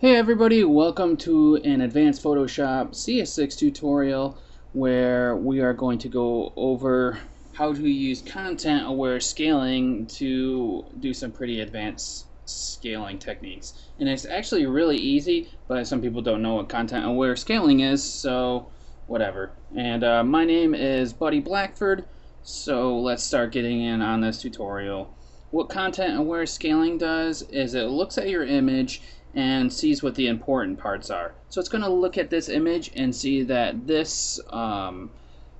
Hey everybody, welcome to an advanced Photoshop CS6 tutorial where we are going to go over how to use content-aware scaling to do some pretty advanced scaling techniques. And it's actually really easy, but some people don't know what content-aware scaling is, so whatever. And my name is Buddy Blackford, so let's start getting in on this tutorial. What content-aware scaling does is it looks at your image and sees what the important parts are. So it's going to look at this image and see that this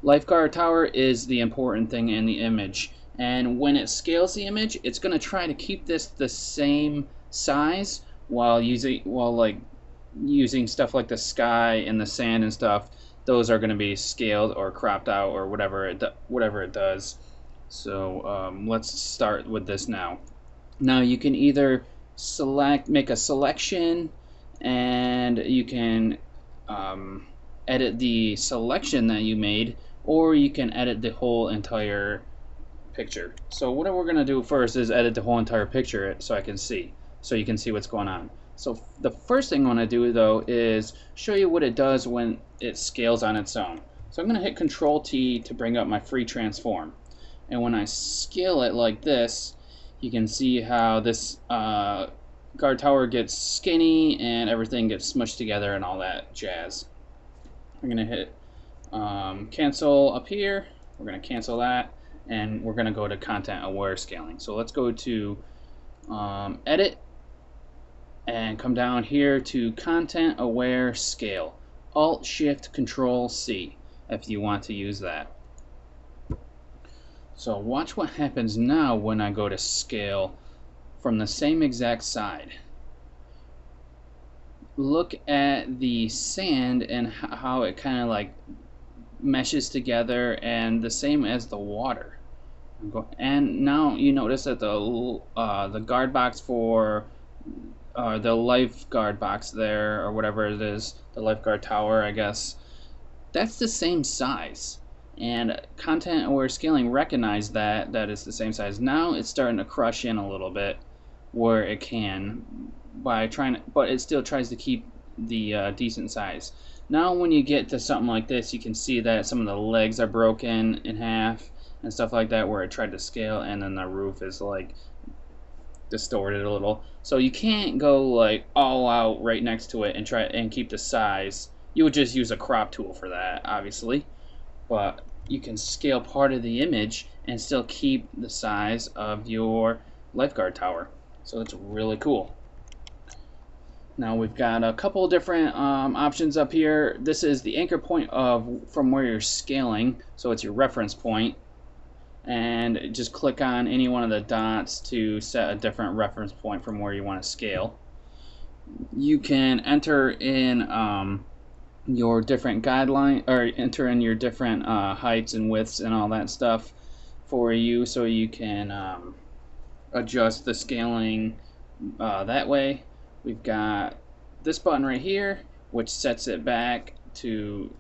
lifeguard tower is the important thing in the image. And when it scales the image, it's going to try to keep this the same size while using stuff like the sky and the sand and stuff. Those are going to be scaled or cropped out or whatever it does. So let's start with this now. Now you can either make a selection, and you can edit the selection that you made, or you can edit the whole entire picture. So what we're going to do first is edit the whole entire picture so you can see what's going on. So the first thing I want to do though is show you what it does when it scales on its own. So I'm going to hit Control T to bring up my free transform, and when I scale it like this, you can see how this guard tower gets skinny and everything gets smushed together and all that jazz. I'm going to hit cancel up here. We're going to cancel that, and we're going to go to content aware scaling. So let's go to edit and come down here to content aware scale. Alt Shift Control C if you want to use that. So watch what happens now when I go to scale from the same exact side. Look at the sand and how it kind of like meshes together, and the same as the water. And now you notice that the guard box for the lifeguard box there, or whatever it is, the lifeguard tower, I guess, that's the same size. And content aware scaling recognized that is the same size. Now it's starting to crush in a little bit where it can by trying to, but it still tries to keep the decent size. Now when you get to something like this, you can see that some of the legs are broken in half and stuff like that where it tried to scale, and then the roof is like distorted a little. So you can't go like all out right next to it and try and keep the size. You would just use a crop tool for that, obviously. But you can scale part of the image and still keep the size of your lifeguard tower. So that's really cool. Now we've got a couple different options up here. This is the anchor point from where you're scaling, so it's your reference point. And just click on any one of the dots to set a different reference point from where you want to scale. You can enter in your different guideline, or enter in your different heights and widths and all that stuff for you, so you can adjust the scaling that way. We've got this button right here, which sets it back to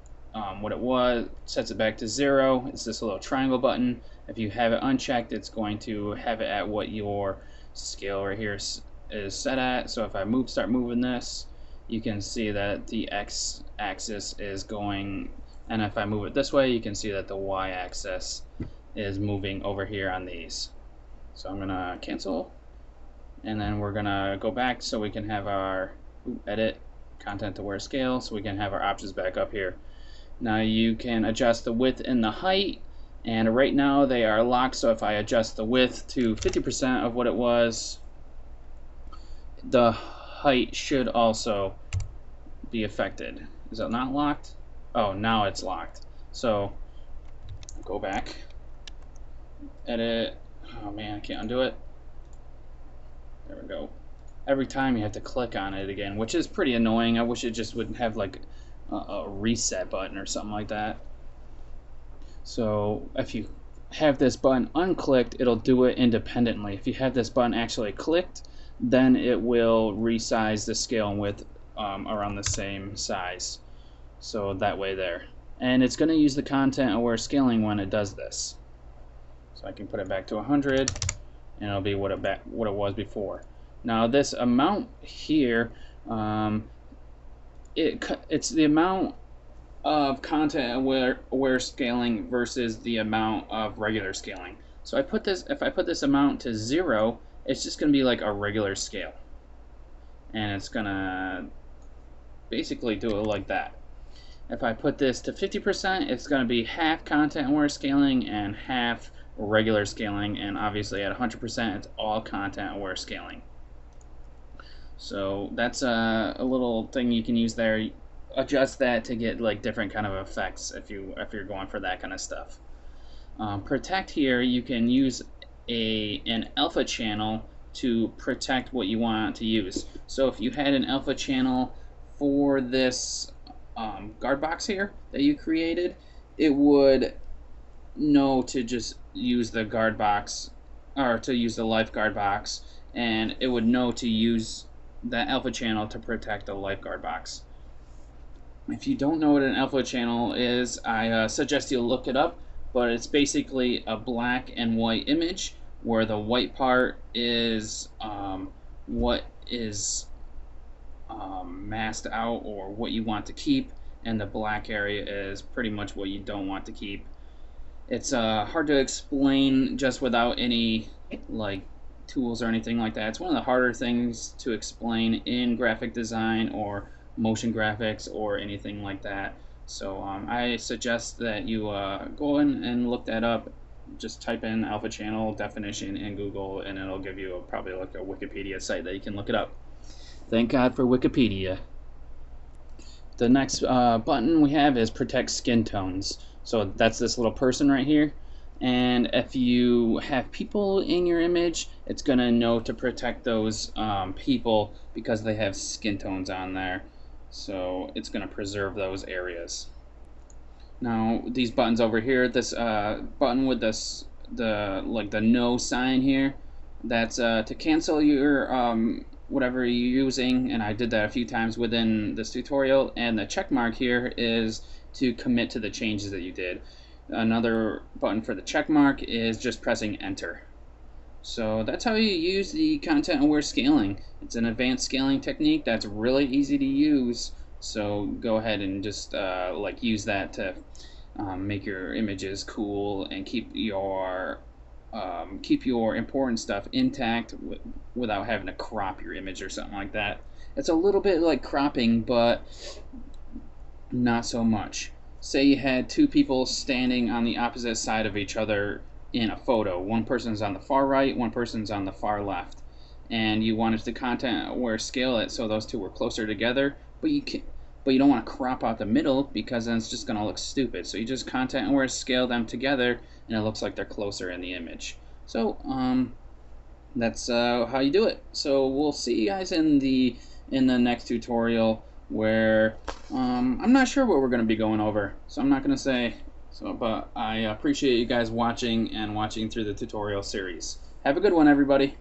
what it was, sets it back to 0. It's this little triangle button. If you have it unchecked, it's going to have it at what your scale right here is set at. So if I start moving this, you can see that the x-axis is going, and if I move it this way, you can see that the y-axis is moving over here on these. So I'm gonna cancel, and then we're gonna go back so we can have our edit content aware scale, so we can have our options back up here. Now you can adjust the width and the height, and right now they are locked, so if I adjust the width to 50% of what it was, the height should also be affected. Is it not locked? Oh, now it's locked. So go back, edit. Oh man, I can't undo it. There we go. Every time you have to click on it again, which is pretty annoying. I wish it just would have like a reset button or something like that. So if you have this button unclicked, it'll do it independently. If you have this button actually clicked, then it will resize the scale and width around the same size. So that way there. And it's going to use the content aware scaling when it does this. So I can put it back to 100, and it'll be what it was before. Now this amount here Um, it's the amount of content aware scaling versus the amount of regular scaling. So if I put this amount to 0, it's just going to be like a regular scale, and it's going to basically do it like that. If I put this to 50%, it's going to be half content aware scaling and half regular scaling, and obviously at 100%, it's all content aware scaling. So that's a little thing you can use there. Adjust that to get like different kind of effects if you're going for that kind of stuff. Protect here, you can use an alpha channel to protect what you want to use. So if you had an alpha channel for this guard box here that you created, it would know to just use the guard box, or to use the lifeguard box, and it would know to use that alpha channel to protect the lifeguard box. If you don't know what an alpha channel is, I suggest you look it up, but it's basically a black and white image where the white part is what is masked out or what you want to keep, and the black area is pretty much what you don't want to keep. It's hard to explain just without any like tools or anything like that. It's one of the harder things to explain in graphic design or motion graphics or anything like that. So I suggest that you go in and look that up. Just type in alpha channel definition in Google, and it'll give you probably like a Wikipedia site that you can look it up. Thank God for Wikipedia. The next button we have is protect skin tones. So that's this little person right here. And if you have people in your image, it's going to know to protect those people because they have skin tones on there. So it's going to preserve those areas. Now these buttons over here, this button with this the no sign here, that's to cancel your whatever you're using, and I did that a few times within this tutorial. And the check mark here is to commit to the changes that you did. Another button for the check mark is just pressing enter. So that's how you use the content aware scaling. It's an advanced scaling technique that's really easy to use. So go ahead and just like use that to make your images cool and keep your important stuff intact without having to crop your image or something like that. It's a little bit like cropping, but not so much. Say you had two people standing on the opposite side of each other in a photo. One person's on the far right, one person's on the far left, and you wanted to content aware scale it so those two were closer together, but you don't want to crop out the middle because then it's just going to look stupid. So you just content aware scale them together, and it looks like they're closer in the image. So that's how you do it. So we'll see you guys in the next tutorial, where I'm not sure what we're going to be going over, so I'm not going to say. So, but I appreciate you guys watching through the tutorial series. Have a good one, everybody.